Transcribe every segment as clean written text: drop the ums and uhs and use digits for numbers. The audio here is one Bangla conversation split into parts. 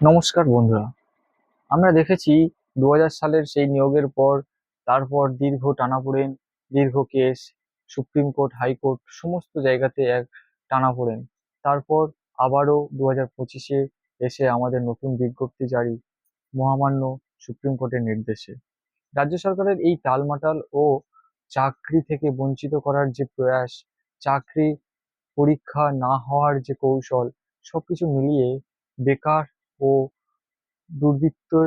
নমস্কার বন্ধুরা। আমরা দেখেছি 2000 সালের সেই নিয়োগের পর তারপর দীর্ঘ টানাপোড়েন, দীর্ঘ কেস, সুপ্রিম কোর্ট, হাইকোর্ট সমস্ত জায়গাতে এক টানাপোড়েন। তারপর আবারও 2025-এ এসে আমাদের নতুন বিজ্ঞপ্তি জারি মহামান্য সুপ্রিম কোর্টের নির্দেশে। রাজ্য সরকারের এই টালমাটাল ও চাকরি থেকে বঞ্চিত করার যে প্রয়াস, চাকরি পরীক্ষা না হওয়ার যে কৌশল, সবকিছু মিলিয়ে বেকার ও দুর্বৃত্তর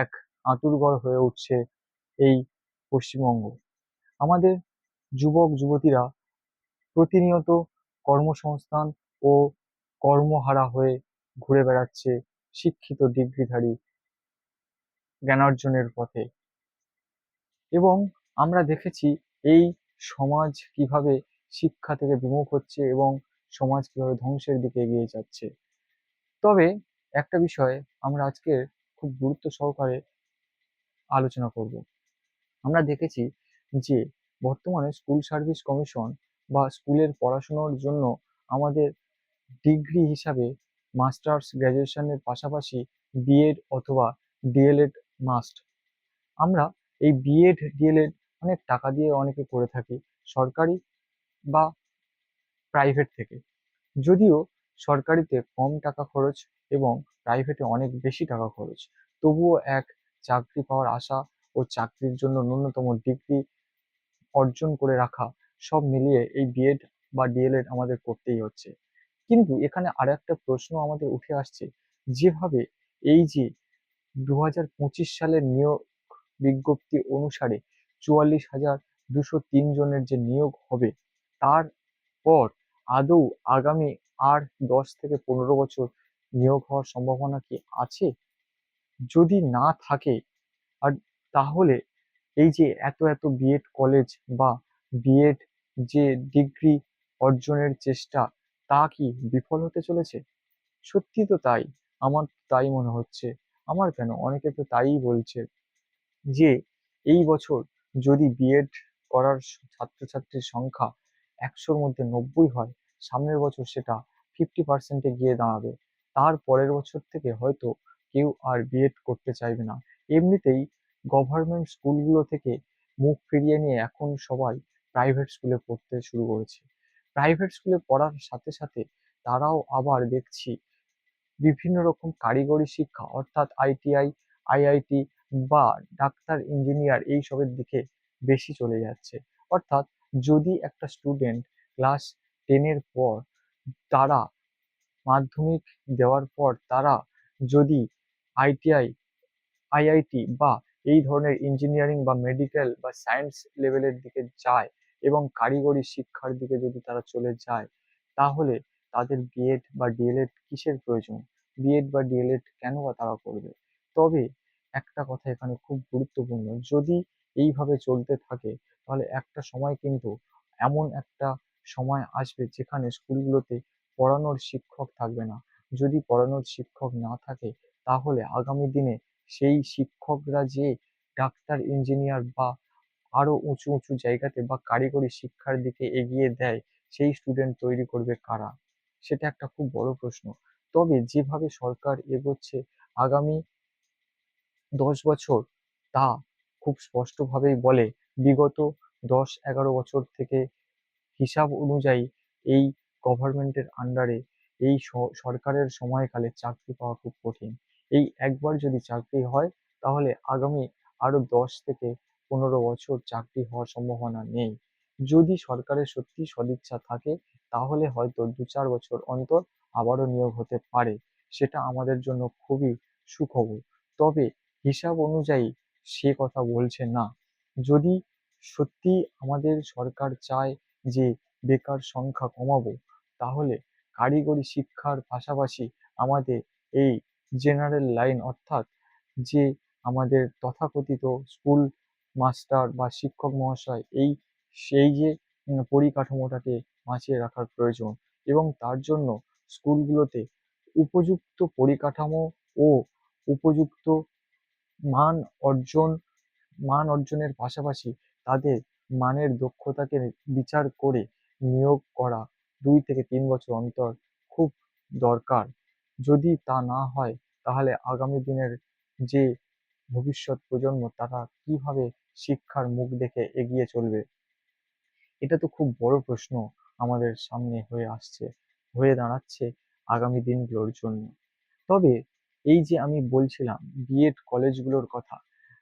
এক আঁতুড়ঘর হয়ে উঠছে এই পশ্চিমবঙ্গ। আমাদের যুবক যুবতীরা প্রতিনিয়ত কর্মসংস্থান ও কর্মহারা হয়ে ঘুরে বেড়াচ্ছে শিক্ষিত ডিগ্রিধারী জ্ঞানার্জনের পথে। এবং আমরা দেখেছি এই সমাজ কিভাবে শিক্ষা থেকে বিমুখ হচ্ছে এবং সমাজ কিভাবে ধ্বংসের দিকে এগিয়ে যাচ্ছে। তবে একটা বিষয় আমরা আজকে খুব গুরুত্ব সহকারে আলোচনা করব। আমরা দেখেছি যে বর্তমানে স্কুল সার্ভিস কমিশন বা স্কুলের পড়াশোনার জন্য আমাদের ডিগ্রি হিসাবে মাস্টার্স গ্র্যাজুয়েশনের পাশাপাশি বিএড অথবা ডিএলএড মাস্ট। আমরা এই বিএড ডিএলএড অনেক টাকা দিয়ে অনেকে করে থাকি, সরকারি বা প্রাইভেট থেকে। যদিও সরকারিতে কম টাকা খরচ এবং প্রাইভেটে অনেক বেশি টাকা খরচ, তবুও এক চাকরি পাওয়ার আশা ও চাকরির জন্য ন্যূনতম ডিগ্রি অর্জন করে রাখা, সব মিলিয়ে এই বিএড বা ডিএলএড আমাদের করতেই হচ্ছে। কিন্তু এখানে আর একটা প্রশ্ন আমাদের উঠে আসছে, যেভাবে এই যে 2025 সালের নিয়োগ বিজ্ঞপ্তি অনুসারে 44,203 জনের যে নিয়োগ হবে, তারপর আদৌ আগামী আর 10 থেকে 15 বছর নিয়োগ হওয়ার সম্ভাবনা কি আছে? যদি না থাকে, আর তাহলে এই যে এত এত বিএড কলেজ বা বিএড যে ডিগ্রি অর্জনের চেষ্টা, তা কি বিফল হতে চলেছে? সত্যি তো তাই, আমার তাই মনে হচ্ছে। আমার কেন, অনেকে তো তাই বলছে যে এই বছর যদি বিএড করার ছাত্রছাত্রীর সংখ্যা 100-র মধ্যে 90 হয়, সামনের বছর সেটা 50%-এ গিয়ে দাঁড়াবে। তার পরের বছর থেকে হয়তো কেউ আর বিএড করতে চাইবে না। এমনিতেই গভর্নমেন্ট স্কুলগুলো থেকে মুখ ফিরিয়ে নিয়ে এখন সবাই প্রাইভেট স্কুলে পড়তে শুরু করেছে। প্রাইভেট স্কুলে পড়ার সাথে সাথে তারাও আবার দেখছি বিভিন্ন রকম কারিগরি শিক্ষা অর্থাৎ আইটিআই, আইআইটি বা ডাক্তার, ইঞ্জিনিয়ার এইসবের দিকে বেশি চলে যাচ্ছে। অর্থাৎ যদি একটা স্টুডেন্ট ক্লাস 10-এর পর, তারা মাধ্যমিক দেওয়ার পর তারা যদি আইটিআই, আইআইটি বা এই ধরনের ইঞ্জিনিয়ারিং বা মেডিকেল বা সায়েন্স লেভেলের দিকে যায় এবং কারিগরি শিক্ষার দিকে যদি তারা চলে যায়, তাহলে তাদের বিএড বা ডিএলএড কিসের প্রয়োজন? বিএড বা ডিএলএড কেন বা তারা করবে? তবে একটা কথা এখানে খুব গুরুত্বপূর্ণ, যদি এইভাবে চলতে থাকে তাহলে একটা সময় কিন্তু এমন একটা সময় আসবে যেখানে স্কুলগুলোতে পড়ানোর শিক্ষক থাকবে না। যদি পড়ানোর শিক্ষক না থাকে, তাহলে আগামী দিনে সেই শিক্ষকরা যে ডাক্তার, ইঞ্জিনিয়ার বা আরো উঁচু উঁচু জায়গাতে বা কারিগরি শিক্ষার দিকে এগিয়ে দেয়, সেই স্টুডেন্ট তৈরি করবে কারা? সেটা একটা খুব বড় প্রশ্ন। তবে যেভাবে সরকার এগোচ্ছে আগামী 10 বছর, তা খুব স্পষ্টভাবেই বলে। বিগত 10-11 বছর থেকে হিসাব অনুযায়ী এই গভর্নমেন্টের আন্ডারে এই সরকারের সময়কালে চাকরি পাওয়া খুব কঠিন। এই একবার যদি চাকরি হয়, তাহলে আগামী আরো 10 থেকে 15 বছর চাকরি হওয়ার সম্ভাবনা নেই। যদি সরকারের সত্যি সদিচ্ছা থাকে, তাহলে হয়তো 2-4 বছর অন্তর আবারও নিয়োগ হতে পারে। সেটা আমাদের জন্য খুবই সুখবর। তবে হিসাব অনুযায়ী সে কথা বলছে না। যদি সত্যি আমাদের সরকার চায় যে বেকার সংখ্যা কমাবো, তাহলে কারিগরি শিক্ষার পাশাপাশি আমাদের এই জেনারেল লাইন অর্থাৎ যে আমাদের তথাকথিত স্কুল মাস্টার বা শিক্ষক মহাশয়, সেই যে পরিকাঠামোটাকে বাঁচিয়ে রাখার প্রয়োজন। এবং তার জন্য স্কুলগুলোতে উপযুক্ত পরিকাঠামো ও উপযুক্ত মান অর্জন মান অর্জনের পাশাপাশি তাদের মানের দক্ষতাকে বিচার করে নিয়োগ করা 2 থেকে 3 বছর অন্তর খুব দরকার। যদি তা না হয়, তাহলে আগামী দিনের যে ভবিষ্যৎ প্রজন্ম তারা কিভাবে শিক্ষার মুখ দেখে এগিয়ে চলবে? এটা তো খুব বড় প্রশ্ন আমাদের সামনে হয়ে দাঁড়াচ্ছে আগামী দিনগুলোর জন্য। তবে এই যে আমি বলছিলাম বিএড কলেজগুলোর কথা,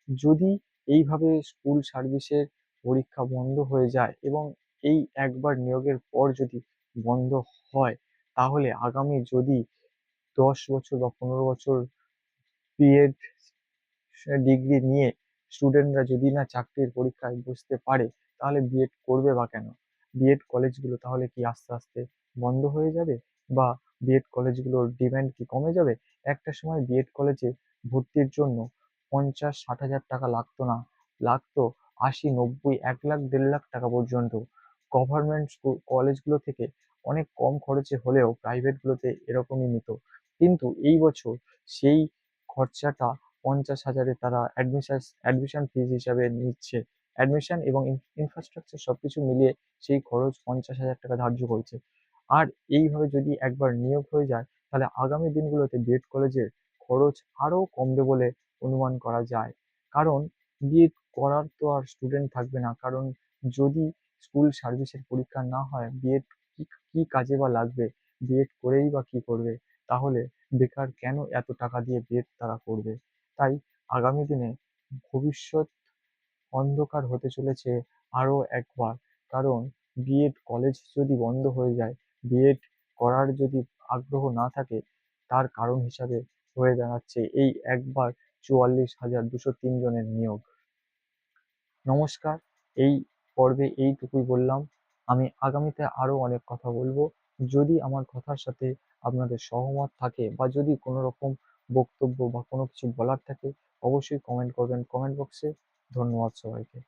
যদি এইভাবে স্কুল সার্ভিসের পরীক্ষা বন্ধ হয়ে যায় এবং এই একবার নিয়োগের পর যদি বন্ধ হয়, তাহলে আগামী যদি 10 বছর বা 15 বছর বিএড ডিগ্রি নিয়ে স্টুডেন্টরা যদি না চাকরির পরীক্ষায় বসতে পারে, তাহলে বিএড করবে বা কেন? বিএড কলেজগুলো তাহলে কি আস্তে আস্তে বন্ধ হয়ে যাবে, বা বিএড কলেজগুলোর ডিমান্ড কি কমে যাবে? একটা সময় বিএড কলেজে ভর্তির জন্য 50-60 হাজার টাকা লাগতো না, লাগতো 80-90, 1 লাখ 1.5 লাখ টাকা পর্যন্ত। গভর্নমেন্ট কলেজগুলো থেকে অনেক কম খরচে হলেও প্রাইভেট গুলোতে এরকমই নিত। কিন্তু এই বছর সেই খরচাটা 50 হাজারে তারা অ্যাডমিশন ফিজ হিসাবে নিচ্ছে। অ্যাডমিশন এবং ইনফ্রাস্ট্রাকচার সবকিছু মিলিয়ে সেই খরচ 50 হাজার টাকা ধার্য করেছে। আর এইভাবে যদি একবার নিয়োগ হয়ে যায়, তাহলে আগামী দিনগুলোতে বিএড কলেজের খরচ আরো কমবে বলে অনুমান করা যায়। কারণ বিএড করার তো আর স্টুডেন্ট থাকবে না, কারণ যদি স্কুল সার্ভিসের পরীক্ষা না হয়, বিএড কি কি কাজে বা লাগবে? বিএড করেই বা কি করবে? তাহলে বেকার কেন এত টাকা দিয়ে বিএড তারা করবে? তাই আগামী দিনে ভবিষ্যৎ অন্ধকার হতে চলেছে আরো একবার। কারণ বিএড কলেজ যদি বন্ধ হয়ে যায়, বিএড করার যদি আগ্রহ না থাকে, তার কারণ হিসাবে হয়ে দাঁড়াচ্ছে এই একবার 44,203 জনের নিয়োগ। নমস্কার, এই পর্বে এইটুকুই বললাম। আমি আগামীতে আরো অনেক কথা বলবো। যদি আমার কথার সাথে আপনাদের সহমত থাকে বা যদি কোনো রকম বক্তব্য বা কোনো কিছু বলার থাকে, অবশ্যই কমেন্ট করবেন কমেন্ট বক্সে। ধন্যবাদ সবাইকে।